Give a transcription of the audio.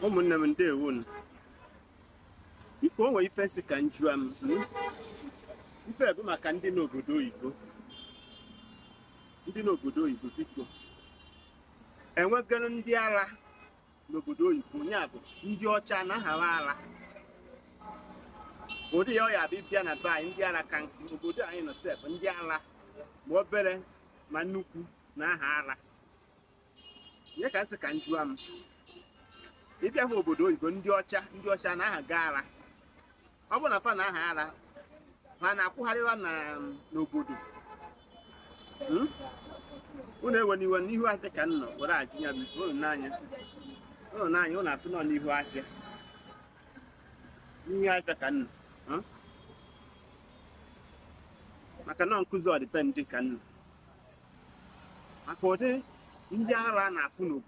ụmụnne m ndewo nu. Biko o nwere ife si ka njụa m ife bụ maka ndị n'obodo oyibo. Ndị n'obodo oyibo biko enwegoro ndị ala n'obodo oyibo nya bụ ndị ọcha anaghara ala. Ụdị ya ọ ya abịa bịa na be anyị ndị ala ka obodo anyị nọ sef ndị ala ma obere ma nnukwu na aha ala. Nye ka nsị ka njụa m ịbịa hụ obodo oyibo ndị ọcha na aha gaa ala. Ọ bụ na fa na aha ala ha na-akwụgharịwa n'obodo. Unu ewe n'iwe n'ihu afịa ka nọ were ajụ ya biko unu n'anya unu asị nọ n'ihu afịa n'ihu afịa ka nọ maka nọ nkụzi ọdịbendị ka nọ maka ụdị ndị ara na-afụ n'obodo